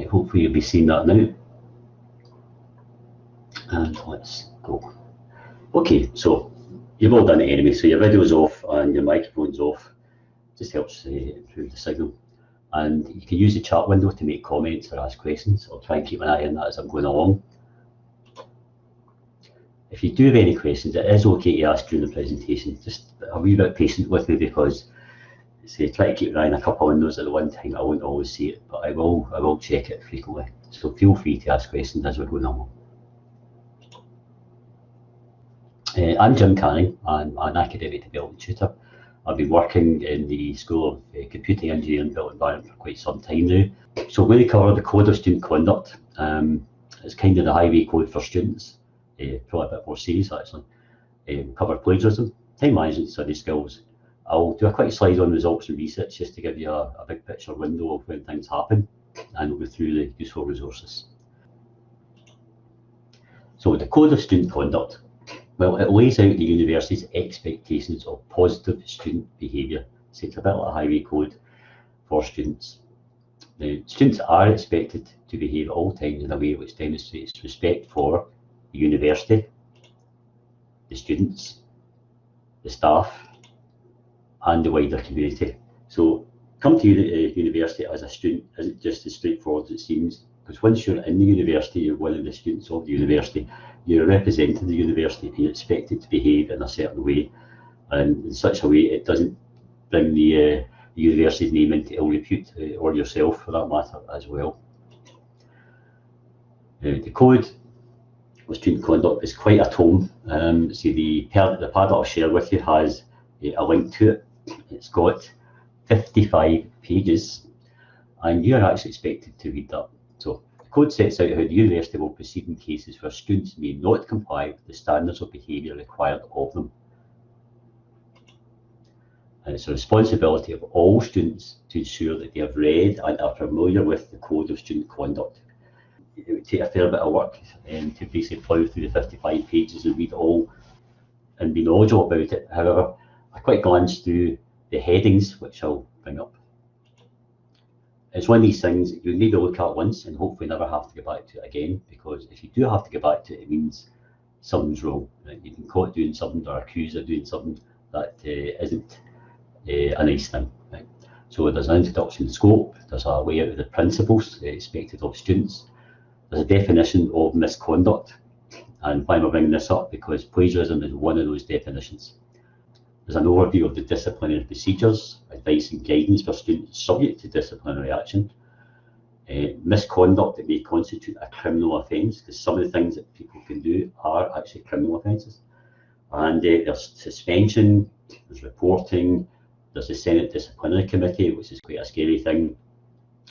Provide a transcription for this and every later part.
Right, hopefully you'll be seeing that now. And let's go. Okay, so you've all done it anyway, so your video's off and your microphone's off. Just helps improve the signal. And you can use the chat window to make comments or ask questions. I'll try and keep an eye on that as I'm going along. If you do have any questions, it is okay to ask during the presentation. Just a wee bit patient with me, because try to keep an eye on a couple of windows at the one time. I won't always see it, but I will check it frequently. So feel free to ask questions as we're going along. I'm Jim Canning. I'm an academic development tutor. I've been working in the School of Computing Engineering and Built Environment for quite some time now. So I'm going to cover the Code of Student Conduct. It's kind of the highway code for students, probably a bit more serious actually. Cover plagiarism, time management, study skills. I'll do a quick slide on results and research just to give you a big picture window of when things happen, and we'll go through the useful resources. So the Code of Student Conduct. Well, it lays out the university's expectations of positive student behaviour. So it's a bit like a highway code for students. Now, students are expected to behave at all times in a way which demonstrates respect for the university, the students, the staff, and the wider community. So come to university as a student isn't just as straightforward as it seems, because once you're in the university, you're one of the students of the university, you're representing the university, and you're expected to behave in a certain way, and in such a way it doesn't bring the university's name into ill repute, or yourself for that matter as well. The Code of Student Conduct is quite a tome. The pad that I'll share with you has a link to it. It's got 55 pages, and you are actually expected to read that. So the code sets out how the university will proceed in cases where students may not comply with the standards of behaviour required of them. And it's a responsibility of all students to ensure that they have read and are familiar with the Code of Student Conduct. It would take a fair bit of work to basically plough through the 55 pages and read it all and be knowledgeable about it. However, I quite glanced through the headings, which I'll bring up. It's one of these things that you need to look at once and hopefully never have to go back to it again, because if you do have to go back to it, it means something's wrong. Right? You've been caught doing something or accused of doing something that isn't a nice thing. Right? So there's an introduction to scope, there's a layout of the principles expected of students, there's a definition of misconduct, and why am I bringing this up? Because plagiarism is one of those definitions. There's an overview of the disciplinary procedures, advice and guidance for students subject to disciplinary action, misconduct that may constitute a criminal offence, because some of the things that people can do are actually criminal offences. And there's suspension, there's reporting, there's the Senate Disciplinary Committee, which is quite a scary thing,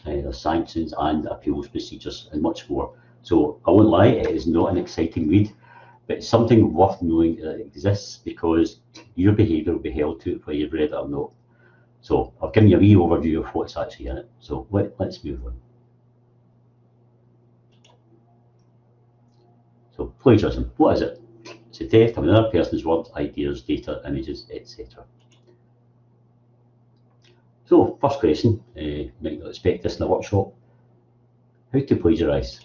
there's sanctions and appeals procedures and much more. So I won't lie, it is not an exciting read, but it's something worth knowing that it exists, because your behaviour will be held to it whether you've read it or not. So I've given you a wee overview of what's actually in it. So let's move on. So plagiarism, what is it? It's the theft of another person's words, ideas, data, images, etc. So first question, you might not expect this in a workshop. How to plagiarise?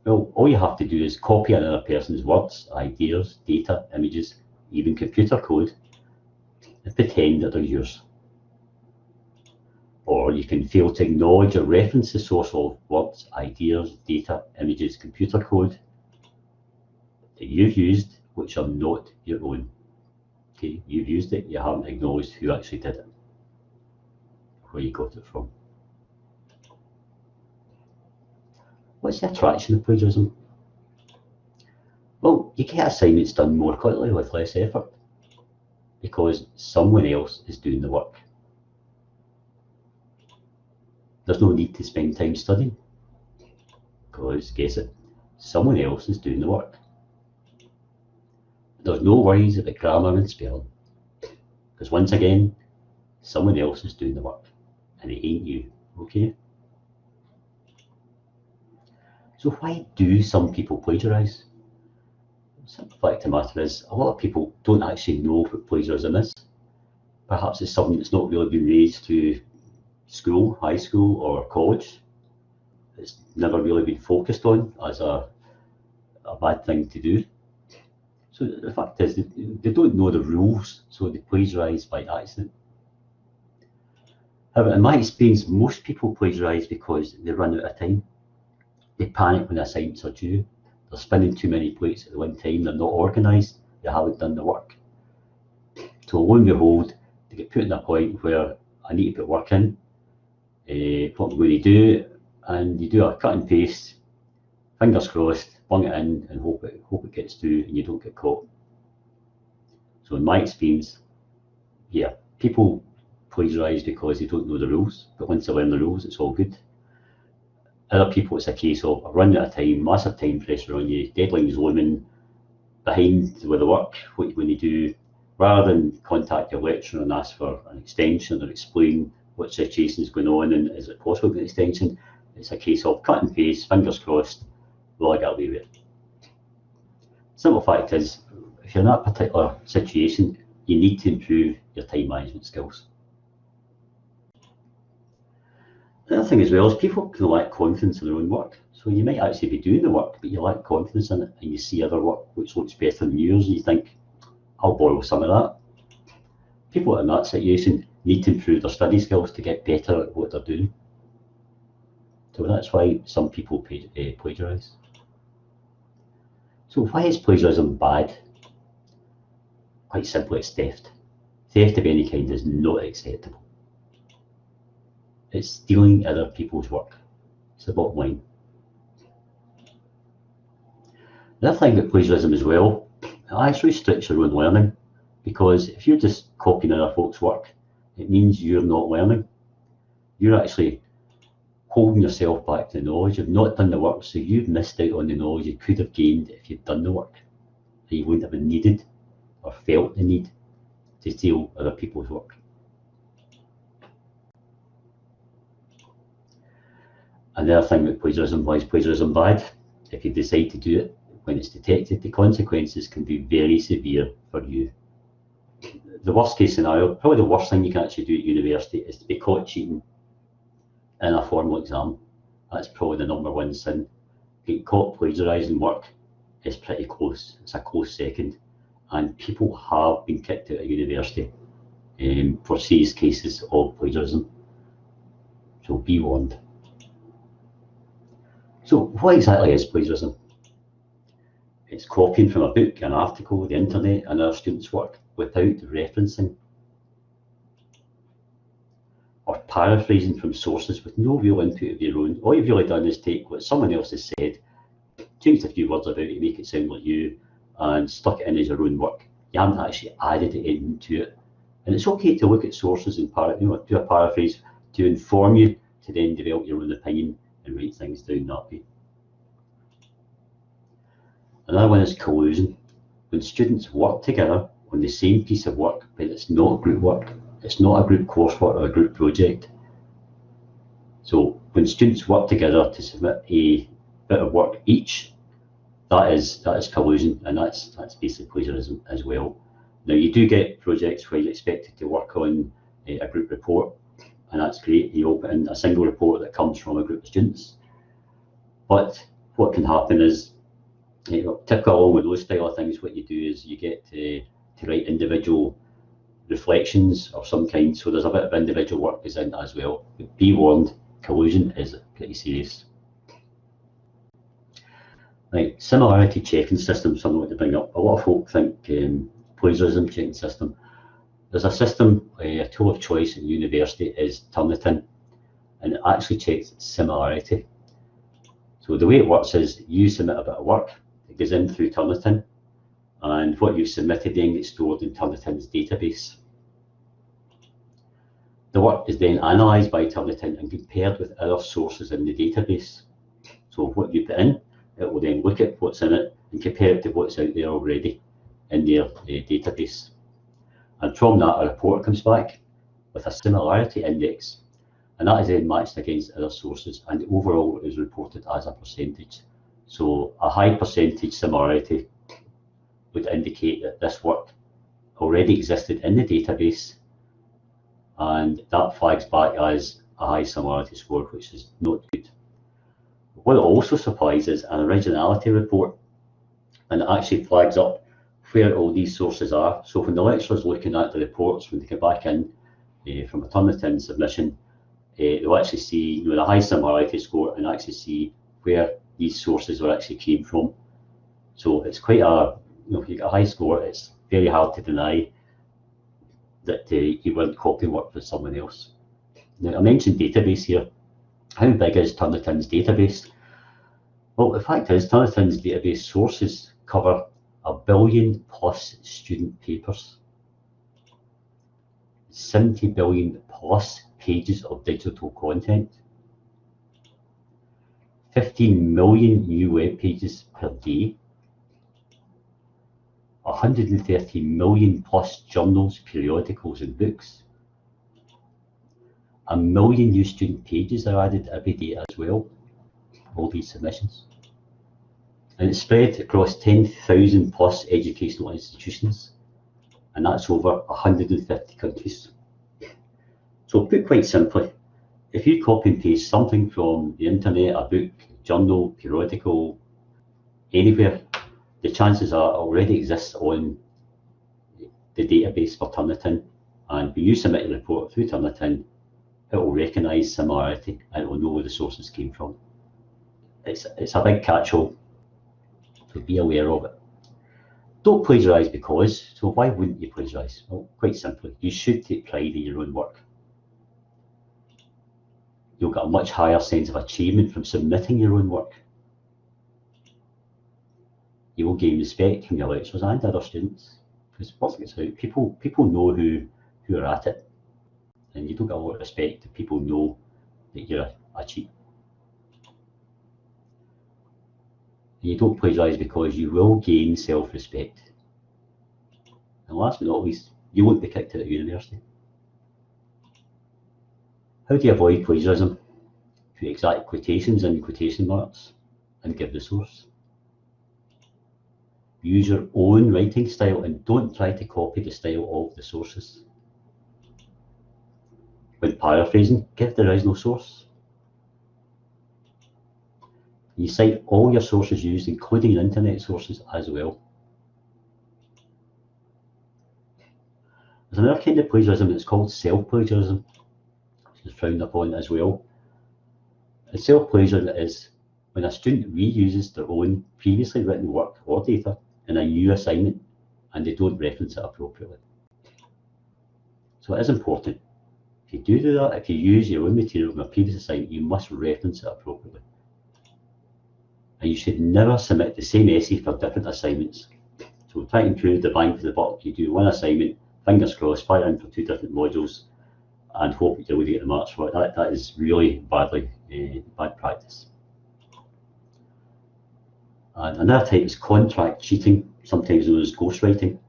Well, all you have to do is copy another person's words, ideas, data, images, even computer code, and pretend that they're yours. Or you can fail to acknowledge or reference the source of words, ideas, data, images, computer code that you've used, which are not your own. Okay, you've used it, you haven't acknowledged who actually did it, where you got it from. What's the attraction of plagiarism? Well, you get assignments done more quickly with less effort, because someone else is doing the work. There's no need to spend time studying, because, guess it, someone else is doing the work. There's no worries about grammar and spelling, because once again, someone else is doing the work, and it ain't you, okay? So why do some people plagiarise? The simple fact of the matter is, a lot of people don't actually know what plagiarism is. Perhaps it's something that's not really been raised to school, high school or college. it's never really been focused on as a bad thing to do. So the fact is, they don't know the rules, so they plagiarise by accident. However, in my experience, most people plagiarise because they run out of time. They panic when assignments are due. They're spinning too many plates at one time. They're not organised. They haven't done the work. So lo and behold, they get put in a point where I need to put work in, what I'm going to do, and you do a cut and paste, fingers crossed, bung it in and hope it gets through and you don't get caught. So in my experience, yeah, people plagiarise because they don't know the rules, but once they learn the rules, it's all good. Other people, it's a case of running out of time, massive time pressure on you, deadlines looming, behind with the work, what you're going to do. Rather than contact your lecturer and ask for an extension or explain what situation is going on and is it possible to get an extension, it's a case of cut and paste, fingers crossed, will I get away with it? Simple fact is, if you're in that particular situation, you need to improve your time management skills. The other thing as well is people can lack confidence in their own work. So you might actually be doing the work, but you lack confidence in it, and you see other work which looks better than yours, and you think, I'll borrow some of that. People in that situation need to improve their study skills to get better at what they're doing. So that's why some people plagiarise. So why is plagiarism bad? Quite simply, it's theft. Theft of any kind is not acceptable. It's stealing other people's work. It's the bottom line. The other thing about plagiarism as well, it actually restricts your own learning, because if you're just copying other folks' work, it means you're not learning. You're actually holding yourself back to the knowledge. You've not done the work, so you've missed out on the knowledge you could have gained if you'd done the work. And you wouldn't have been needed or felt the need to steal other people's work. Another thing with plagiarism, why is plagiarism bad? If you decide to do it when it's detected, the consequences can be very severe for you. The worst case scenario, probably the worst thing you can actually do at university, is to be caught cheating in a formal exam. That's probably the number one sin. Getting caught plagiarising work is pretty close. It's a close second. And people have been kicked out of university for serious cases of plagiarism. So be warned. So what exactly is plagiarism? It's copying from a book, an article, the internet, and other students' work without referencing, or paraphrasing from sources with no real input of your own. All you've really done is take what someone else has said, changed a few words about it to make it sound like you, and stuck it in as your own work. You haven't actually added it into it. And it's okay to look at sources and do a paraphrase to inform you, to then develop your own opinion and write things down that way. Another one is collusion. When students work together on the same piece of work, but it's not group work, it's not a group coursework or a group project. So when students work together to submit a bit of work each, that is collusion, and that's basically plagiarism as well. Now you do get projects where you're expected to work on a group report, and that's great. You open in a single report that comes from a group of students. But what can happen is, typical along with those style of things, what you do is you get to write individual reflections of some kind, so there's a bit of individual work goes in as well. But be warned, collusion is pretty serious. Right, similarity checking system, something I want to bring up. A lot of folk think plagiarism checking system. There's a system, a tool of choice in university is Turnitin, and it actually checks similarity. So the way it works is you submit a bit of work, it goes in through Turnitin, and what you've submitted then gets stored in Turnitin's database. The work is then analysed by Turnitin and compared with other sources in the database. So what you put in, it will then look at what's in it and compare it to what's out there already in their database. And from that, a report comes back with a similarity index, and that is then matched against other sources, and the overall is reported as a percentage. So a high percentage similarity would indicate that this work already existed in the database, and that flags back as a high similarity score, which is not good. what it also supplies is an originality report, and it actually flags up where all these sources are. So when the lecturer's looking at the reports, when they come back in from a Turnitin submission, they'll actually see the high similarity score and actually see where these sources are actually came from. So it's quite a, if you get a high score, it's very hard to deny that you weren't copying work for someone else. Now, I mentioned database here. How big is Turnitin's database? Well, the fact is, Turnitin's database sources cover 1 billion plus student papers, 70 billion plus pages of digital content, 15 million new web pages per day, 130 million plus journals, periodicals and books. 1 million new student pages are added every day as well, all these submissions. And it's spread across 10,000 plus educational institutions, and that's over 150 countries. So put quite simply, if you copy and paste something from the internet, a book, journal, periodical, anywhere, the chances are it already exists on the database for Turnitin, and when you submit a report through Turnitin, it will recognise similarity and it will know where the sources came from. It's a big catch-all, so be aware of it. Don't plagiarise because, so why wouldn't you plagiarise? Well, quite simply, you should take pride in your own work. You'll get a much higher sense of achievement from submitting your own work. You will gain respect from your lecturers and other students, because once it gets out, people know who are at it, and you don't get a lot of respect if people know that you're a cheat. And you don't plagiarise because you will gain self-respect. And last but not least, you won't be kicked out of university. How do you avoid plagiarism? Put exact quotations in quotation marks and give the source. Use your own writing style and don't try to copy the style of the sources. When paraphrasing, give the original source. You cite all your sources used, including your internet sources as well. There's another kind of plagiarism that's called self-plagiarism, which is frowned upon as well. And self-plagiarism is when a student reuses their own previously written work or data in a new assignment and they don't reference it appropriately. So it is important. If you do that, if you use your own material from a previous assignment, you must reference it appropriately. And you should never submit the same essay for different assignments. So try to improve the bang for the buck. You do one assignment, fingers crossed, fire in for 2 different modules, and hope that you'll get the marks for it. That is really bad practice. And another type is contract cheating, sometimes known as ghostwriting.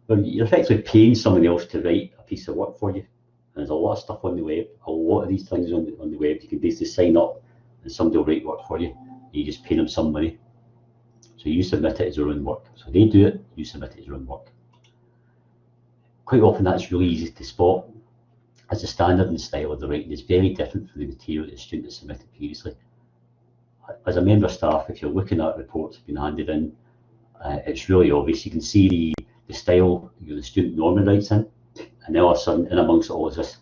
Well, you're effectively paying someone else to write a piece of work for you. And there's a lot of stuff on the web, a lot of these things on the web. You can basically sign up and somebody will write work for you. You just pay them some money. So you submit it as your own work. So they do it, you submit it as your own work. Quite often that's really easy to spot, as the standard and style of the writing is very different from the material that the student has submitted previously. As a member of staff, if you're looking at reports being handed in, it's really obvious. You can see the style the student normally writes in, and then all of a sudden, in amongst all of this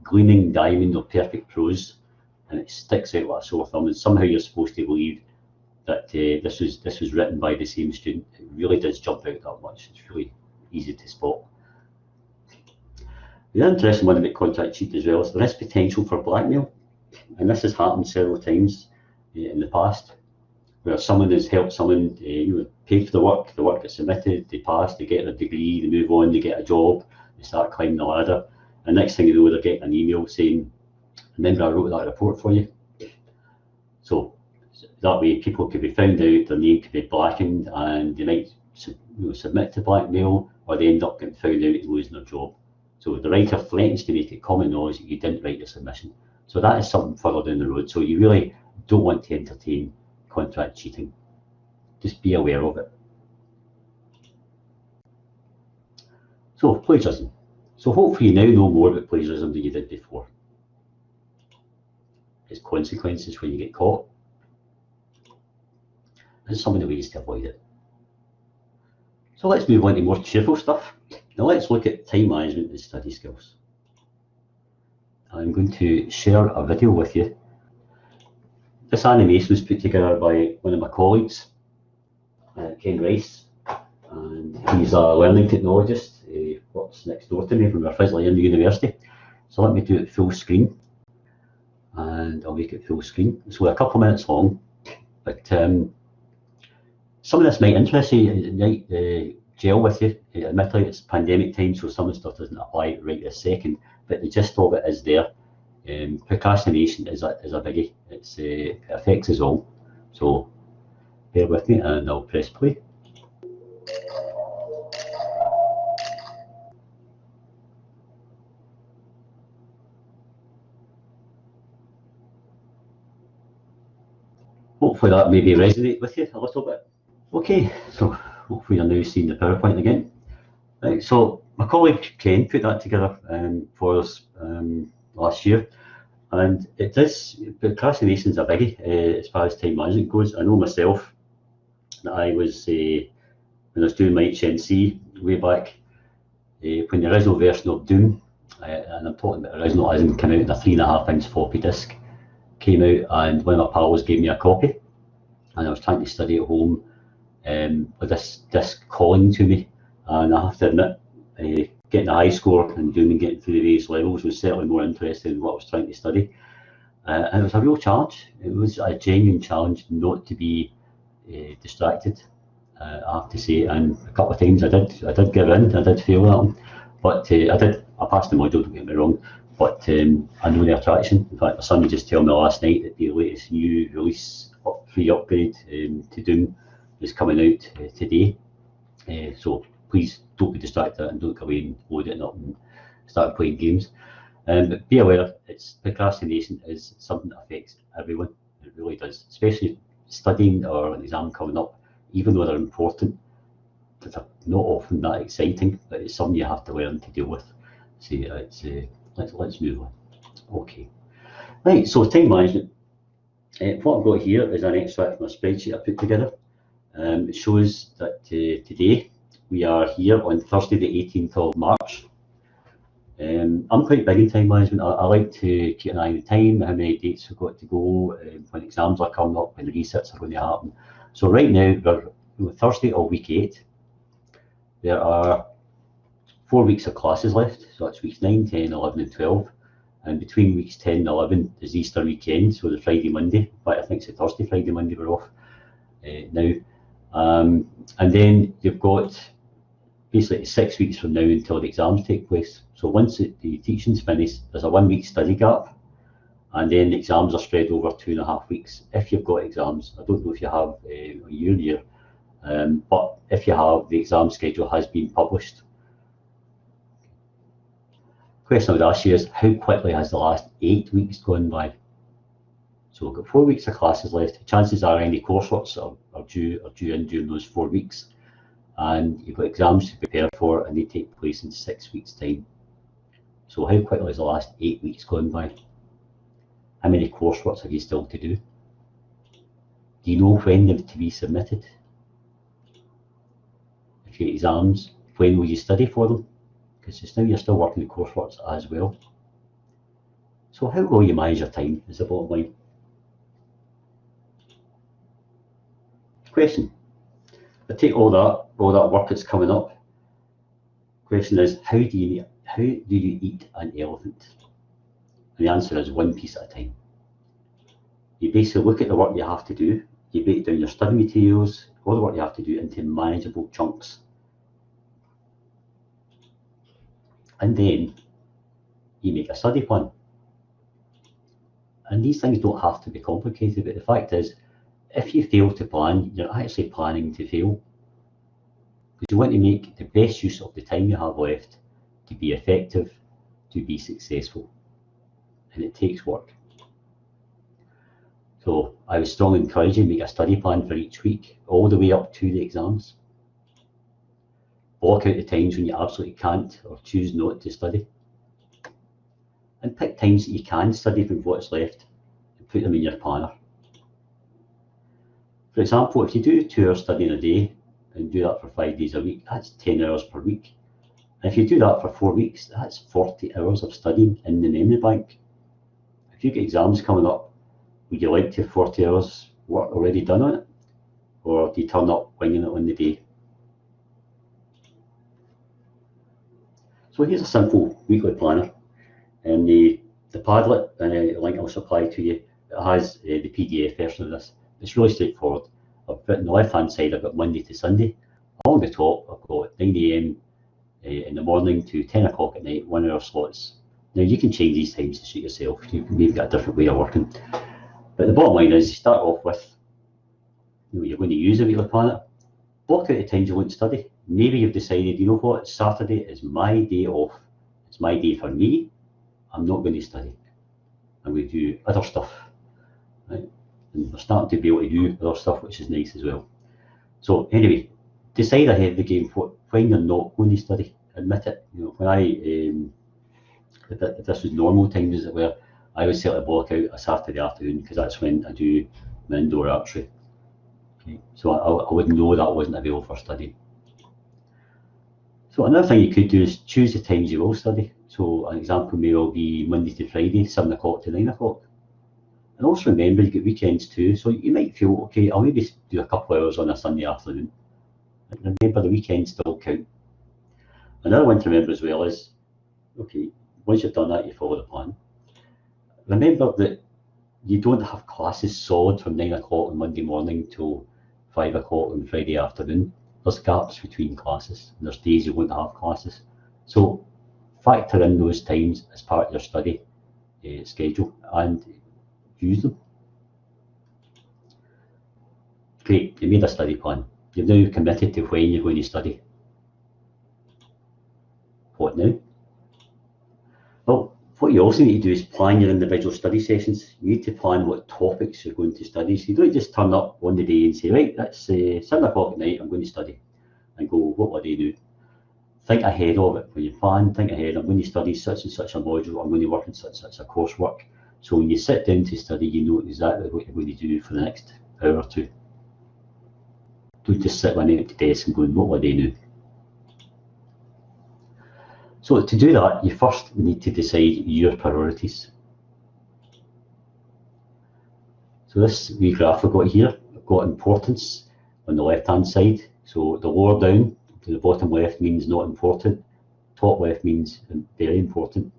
gleaming diamond of perfect prose, and it sticks out like a sore thumb, and somehow you're supposed to believe that this was written by the same student. It really does jump out that much. It's really easy to spot. The interesting one about contract cheat as well is there is potential for blackmail, and this has happened several times in the past, where someone has helped someone pay for the work gets submitted, they pass, they get their degree, they move on, they get a job, they start climbing the ladder, and next thing you know, they're getting an email saying, "Remember, I wrote that report for you." So that way, people could be found out, their name could be blackened, and they might submit to blackmail, or they end up getting found out and losing their job. So the writer threatens to make it common knowledge that you didn't write your submission. So that is something further down the road. So you really don't want to entertain contract cheating. Just be aware of it. So plagiarism. So hopefully you now know more about plagiarism than you did before. its consequences when you get caught, and some of the ways to avoid it. So let's move on to more cheerful stuff. Now let's look at time management and study skills. I'm going to share a video with you. This animation was put together by one of my colleagues, Ken Rice, and he's a learning technologist. He works next door to me from Wellbeing University. So let me do it full screen, and I'll make it full screen. So a couple of minutes long, but some of this might interest you, it might gel with you. Admittedly, it's pandemic time, so some of the stuff doesn't apply right this second, but the gist of it is there. Procrastination is a biggie. It affects us all. So bear with me, and I'll press play. Hopefully that maybe resonate with you a little bit. Okay, so hopefully you're now seeing the PowerPoint again. Right, so my colleague Ken put that together for us last year, and it does, procrastination is a biggie as far as time management goes. I know myself that I was, when I was doing my HNC way back, when the original version of Doom, and I'm talking about original as in came out in a 3.5-inch floppy disk, came out, and one of my pals gave me a copy, and I was trying to study at home with this disc calling to me, and I have to admit, getting a high score and Doom and getting through the various levels was certainly more interesting than what I was trying to study, and it was a real challenge. It was a genuine challenge not to be distracted, I have to say, and a couple of times I did give in, I did fail at them, but I passed the module, don't get me wrong, but I know the attraction. In fact, my son just told me last night that the latest new release, free upgrade to Doom is coming out today, so please don't be distracted and don't go away and load it up and start playing games. But be aware, procrastination is something that affects everyone. It really does, especially studying or an exam coming up. Even though they're important, they're not often that exciting, but it's something you have to learn to deal with. So let's move on. Okay, right. So time management. What I've got here is an extract from a spreadsheet I put together. It shows that today we are here on Thursday, the 18th of March. I'm quite big in time management. I like to keep an eye on the time, how many dates we've got to go, when exams are coming up, when the resits are going to happen. So right now, we're Thursday of week 8. There are 4 weeks of classes left, so that's weeks 9, 10, 11 and 12. And between weeks 10 and 11 is Easter weekend, so the Friday, Monday. In fact, I think it's a Thursday, Friday, Monday we're off now. And then you've got basically 6 weeks from now until the exams take place. So once the teaching's finished, there's a 1 week study gap, and then the exams are spread over 2.5 weeks. If you've got exams, I don't know if you have a year, but if you have, the exam schedule has been published. Question I would ask you is, how quickly has the last 8 weeks gone by? So we've got 4 weeks of classes left. Chances are any courseworks are due in during those 4 weeks. And you've got exams to prepare for, and they take place in 6 weeks' time. So how quickly has the last 8 weeks gone by? How many courseworks have you still to do? Do you know when they're to be submitted? If you get exams, when will you study for them? Because just now you're still working the courseworks as well. So how will you manage your time is the bottom line. Question. I take all that work that's coming up. Question is, how do you eat an elephant? And the answer is 1 piece at a time. You basically look at the work you have to do, you break down your study materials, all the work you have to do into manageable chunks. And then you make a study plan. And these things don't have to be complicated, but the fact is, if you fail to plan, you're actually planning to fail. Because you want to make the best use of the time you have left to be effective, to be successful. And it takes work. So I would strongly encourage you to make a study plan for each week, all the way up to the exams. Block out the times when you absolutely can't or choose not to study. And pick times that you can study from what's left. put them in your planner. For example, if you do 2 hours studying a day and do that for 5 days a week, that's 10 hours per week. And if you do that for 4 weeks, that's 40 hours of studying in the memory bank. If you get exams coming up, would you like to have 40 hours work already done on it? Or do you turn up winging it on the day? So here's a simple weekly planner. And the Padlet link I'll supply to you, it has the PDF version of this. It's really straightforward. I've got on the left hand side, I've got Monday to Sunday. Along the top, I've got 9 AM in the morning to 10 o'clock at night, 1 hour slots. Now you can change these times to suit yourself. You can maybe get a different way of working. But the bottom line is you start off with you're going to use a weekly planner. Block out the times you want to study. Maybe you've decided, you know what, Saturday is my day off. It's my day for me. I'm not going to study. I'm going to do other stuff. Right? And we're starting to be able to do other stuff, which is nice as well. So anyway, decide ahead of the game when you're not going to study. Admit it. When if this was normal times, as it were, I would certainly block out a Saturday afternoon because that's when I do my indoor archery. Okay. So I would know that wasn't available for study. So another thing you could do is choose the times you will study. So an example may well be Monday to Friday, 7 o'clock to 9 o'clock. And also remember, you get weekends too, so you might feel, okay, I'll maybe do a couple of hours on a Sunday afternoon. And remember, the weekends still count. Another one to remember as well is, okay, once you've done that, you follow the plan. Remember that you don't have classes solid from 9 o'clock on Monday morning till 5 o'clock on Friday afternoon. There's gaps between classes, and there's days you won't have classes. So factor in those times as part of your study schedule and use them. Great, you made a study plan. You've now committed to when you're going to study. What now? Well, what you also need to do is plan your individual study sessions. You need to plan what topics you're going to study. So you don't just turn up one day and say, right, that's 7 o'clock at night, I'm going to study. And go, what will I do? Think ahead of it. When you plan, think ahead. I'm going to study such and such a module. I'm going to work in such and such a coursework. So when you sit down to study, you know exactly what you're going to do for the next hour or two. Don't just sit on an empty desk and go, what will I do now? So to do that, you first need to decide your priorities. So this wee graph I've got here, I've got importance on the left-hand side. So the lower down to the bottom left means not important, top left means very important.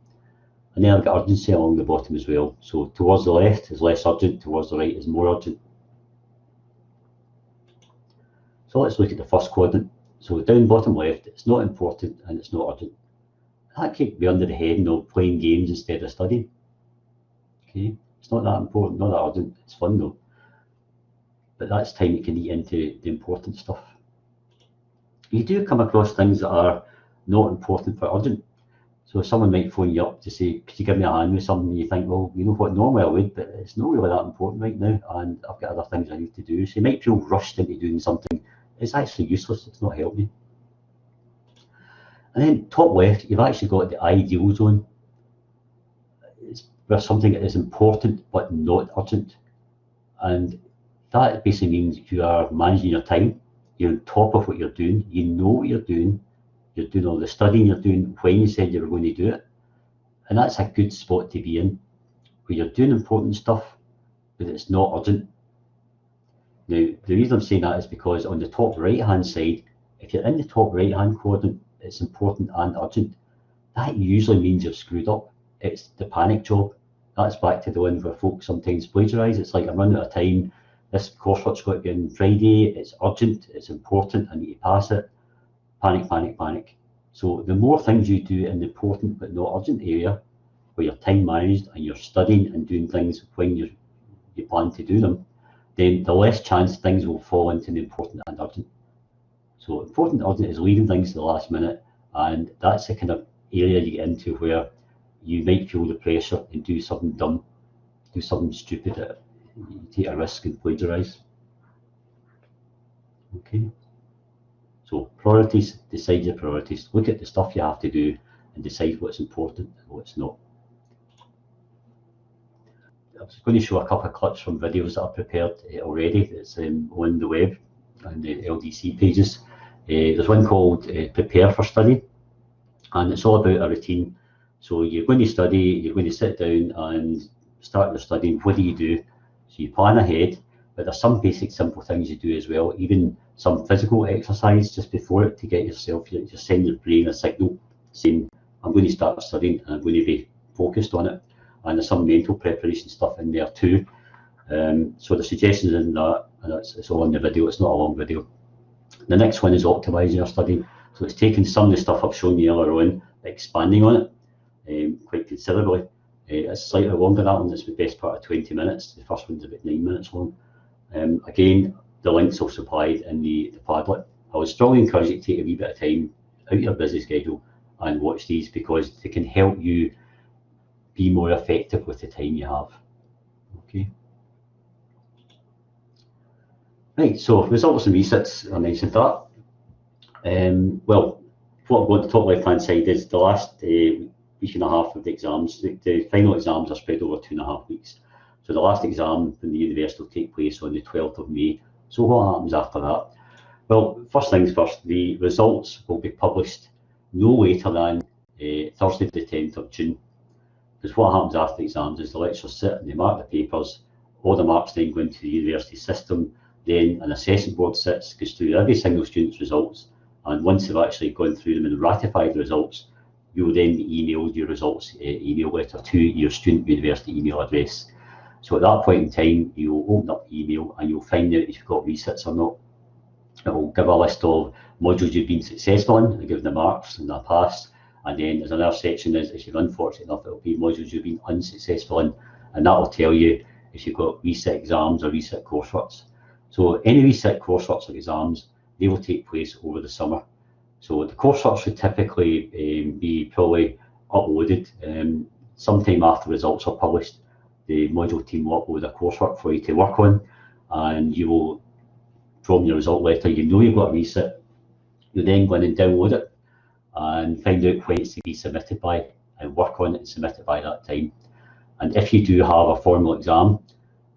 And then I've got urgency along the bottom as well. So towards the left is less urgent, towards the right is more urgent. So let's look at the first quadrant. So down bottom left, it's not important and it's not urgent. That could be under the heading of playing games instead of studying. Okay, it's not that important, not that urgent, it's fun though. But that's time you can eat into the important stuff. You do come across things that are not important but urgent. So someone might phone you up to say, could you give me a hand with something? You think, well, you know what, normally I would, but it's not really that important right now, and I've got other things I need to do. So you might feel rushed into doing something. It's actually useless, it's not helping you. And then top left, you've actually got the ideal zone. It's where something is important but not urgent. And that basically means you are managing your time. You're on top of what you're doing. You know what you're doing all the studying you're doing when you said you were going to do it. And that's a good spot to be in, where you're doing important stuff, but it's not urgent. Now, the reason I'm saying that is because on the top right-hand side, if you're in the top right-hand quadrant, it's important and urgent. That usually means you've screwed up. It's the panic job. That's back to the one where folks sometimes plagiarise. It's like, I'm running out of time. This coursework's got to be on Friday. It's urgent. It's important. I need to pass it. Panic, panic, panic. So the more things you do in the important but not urgent area, where you're time managed and you're studying and doing things when you plan to do them, then the less chance things will fall into the important and urgent. So important and urgent is leaving things to the last minute, and that's the kind of area you get into where you might feel the pressure and do something dumb, do something stupid, you take a risk and plagiarise. Okay. So priorities, decide your priorities. Look at the stuff you have to do and decide what's important and what's not. I was going to show a couple of clips from videos that I've prepared already. It's on the web and the LDC pages. There's one called Prepare for Study, and it's all about a routine. So you're going to study, you're going to sit down and start your studying. What do you do? So you plan ahead, but there's some basic simple things you do as well, even some physical exercise just before it to get yourself, you just send your brain a signal saying, I'm going to start studying and I'm going to be focused on it. And there's some mental preparation stuff in there too. So the suggestions in that, and it's all in the video, it's not a long video. The next one is optimising your studying. So it's taking some of the stuff I've shown you earlier on, expanding on it quite considerably. It's slightly longer, that one, it's the best part of 20 minutes. The first one's about 9 minutes long. Again, the links are supplied in the Padlet. I would strongly encourage you to take a wee bit of time out of your busy schedule and watch these, because they can help you be more effective with the time you have. Okay. Right, so results and resits, I mentioned that. Well, what I've got on the top left-hand side is the last week and a half of the exams. The final exams are spread over 2.5 weeks. So the last exam in the university will take place on the 12th of May. So what happens after that? Well, first things first, the results will be published no later than Thursday the 10th of June. Because what happens after the exams is the lecturers sit and they mark the papers, all the marks then go into the university system, then an assessment board sits, goes through every single student's results, and once they've actually gone through them and ratified the results, you will then email your results email letter to your student university email address. So at that point in time, you'll open up the email and you'll find out if you've got resits or not. It will give a list of modules you've been successful in, and give the marks and a pass. And then there's another section is if you're unfortunate enough, it'll be modules you've been unsuccessful in, and that will tell you if you've got resit exams or resit courseworks. So any resit courseworks or exams, they will take place over the summer. So the coursework should typically be probably uploaded sometime after results are published. The module team will upload a coursework for you to work on, and you will, from your result letter, you know you've got a resit. You then go in and download it and find out when it's to be submitted by, and work on it and submit it by that time. And if you do have a formal exam,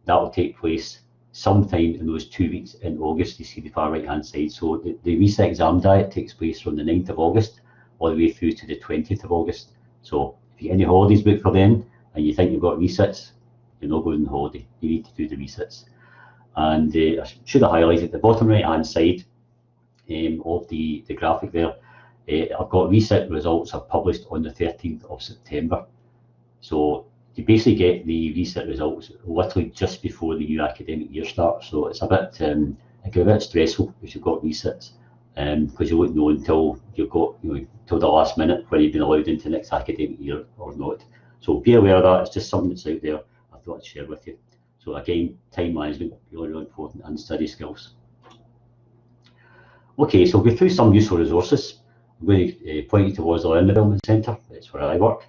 that will take place sometime in those 2 weeks in August. You see the far right hand side. So the resit exam diet takes place from the 9th of August all the way through to the 20th of August. So if you get any holidays booked for then and you think you've got resits, you're not going on holiday. You need to do the resits. And I should have highlighted the bottom right hand side of the graphic there. I've got resit results are published on the 13th of September. So you basically get the resit results literally just before the new academic year starts. So it's a bit, it can be a bit stressful if you've got resits, because you won't know until you've got, till the last minute whether you've been allowed into the next academic year or not. So be aware of that. It's just something that's out there I thought I'd share with you. So again, time management, really important, and study skills. Okay, so we'll go through some useful resources. I'm going to point you towards the Learning Development Centre. That's where I work.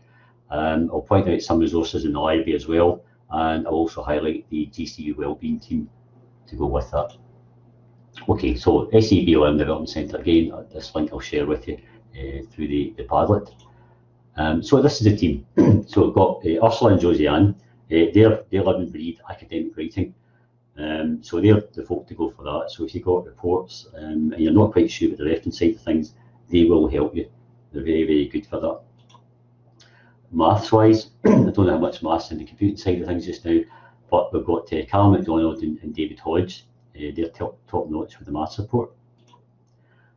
I'll point out some resources in the library as well, and I'll also highlight the GCU Wellbeing team to go with that. Okay, so SEB Learning Development Centre, again, this link I'll share with you through the Padlet. So this is the team. So we've got Ursula and Josiane. They live and breathe academic writing. So they're the folk to go for that. So if you've got reports and you're not quite sure about the reference side of things, they will help you. They're very, very good for that. Maths wise, I don't know how much maths in the computing side of things just now, but we've got Callum McDonald and David Hodge. They're top notch with the maths support.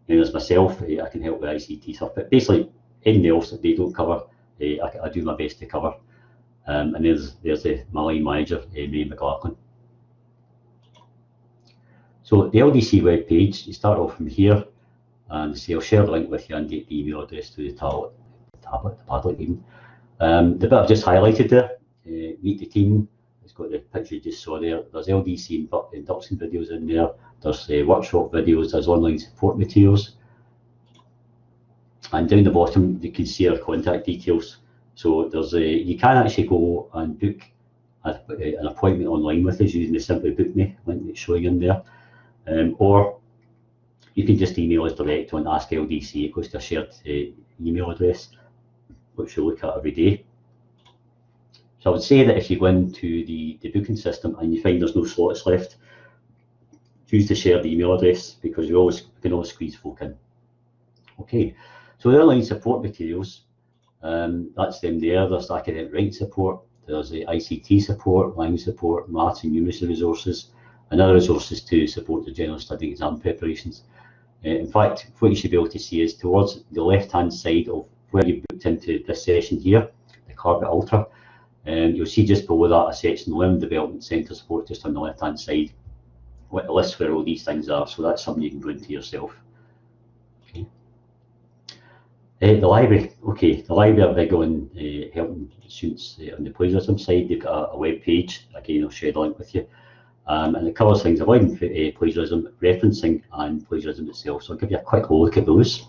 And there's myself, I can help with ICT stuff, but basically anything else that they don't cover, I do my best to cover. And there's my line manager, Ray McLaughlin. So the LDC web page, you start off from here, and see, I'll share the link with you and get the email address to the Padlet even. The bit I've just highlighted there, meet the team, it's got the picture you just saw there. There's LDC induction videos in there, there's workshop videos, there's online support materials. And down the bottom, you can see our contact details. So there's you can actually go and book an appointment online with us using the Simply Book Me link that's showing in there. Or you can just email us direct on Ask LDC. It goes to a shared email address, which you'll look at every day. So I would say that if you go into the booking system and you find there's no slots left, choose to share the email address, because we can always squeeze folk in. Okay, so the online support materials, that's them there. There's academic writing support, there's the ICT support, language support, maths and numeracy resources, and other resources to support the general study exam preparations. In fact, what you should be able to see is towards the left-hand side of where you booked into this session here, the Carpet Ultra, you'll see just below that a section, Learning Development Centre Support, just on the left-hand side, what the list where all these things are. So that's something you can go into yourself. Okay. The library. Okay, the library are big on helping students on the plagiarism side. They've got a web page. Again, I'll share the link with you. And it covers things avoiding plagiarism, referencing, and plagiarism itself. So I'll give you a quick look at those.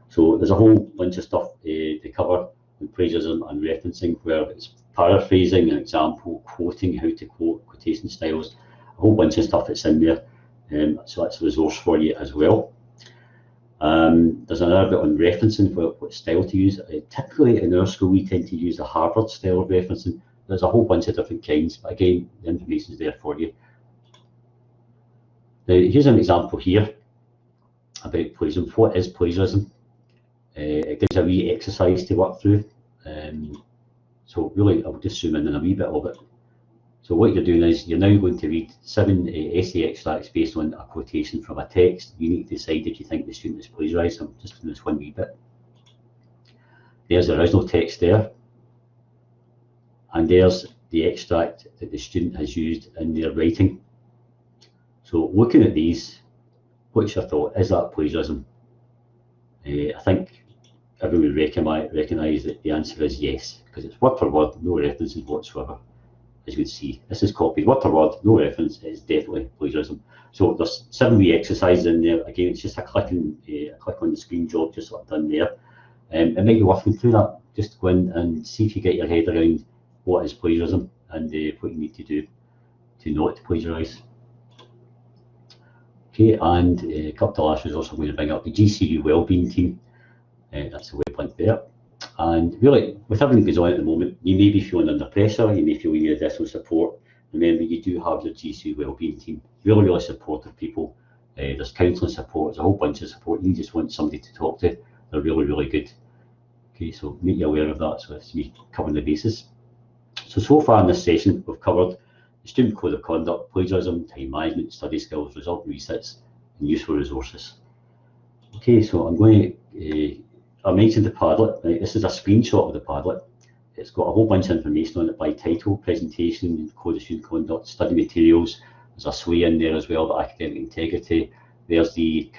So there's a whole bunch of stuff to cover in plagiarism and referencing, where it's paraphrasing, an example, quoting, how to quote, quotation styles, a whole bunch of stuff that's in there. So that's a resource for you as well. There's another bit on referencing, what style to use. Typically in our school we tend to use the Harvard style of referencing. There's a whole bunch of different kinds, but again, the information is there for you. Now, here's an example here about plagiarism. What is plagiarism? It gives a wee exercise to work through. So really, I'll just zoom in a wee bit of it. So what you're doing is you're now going to read 7 essay extracts based on a quotation from a text. You need to decide if you think the student is plagiarised. I'm just doing this one wee bit. There's the original text there. And there's the extract that the student has used in their writing. So looking at these, what's your thought? Is that plagiarism? I think everyone would recognise that the answer is yes, because it's word for word, no references whatsoever. As you can see, this is copied word for word, no reference. It's definitely plagiarism. So there's 7 wee exercises in there. Again, it's just a click on the screen job, just what I've done there. It might be worth going through that. Just go in and see if you get your head around what is plagiarism and what you need to do to not plagiarise. Okay, and a couple of the last resources I'm going to bring up, the GCU Wellbeing team. That's the web link there. And really, with everything that goes on at the moment, you may be feeling under pressure, you may feel you need additional support. Remember, you do have your GCU Wellbeing team, really, really supportive people. There's counselling support, there's a whole bunch of support. You just want somebody to talk to. They're really, really good. Okay, so make you aware of that, so it's me covering the bases. So far in this session, we've covered the student code of conduct, plagiarism, time management, study skills, result resets, and useful resources. Okay, so I'm going to, I mentioned the Padlet. Right, this is a screenshot of the Padlet. It's got a whole bunch of information on it by title, presentation, code of student conduct, study materials. There's a sway in there as well, the academic integrity. There's the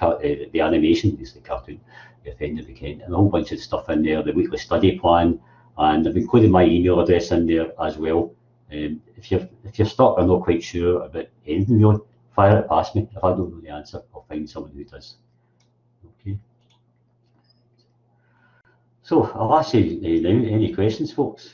animation, is the cartoon, the offending weekend, and a whole bunch of stuff in there, the weekly study plan. And I've included my email address in there as well. If you're stuck or not quite sure about anything really, fire it past me. If I don't know the answer, I'll find someone who does. Okay. So I'll ask you now, any questions, folks?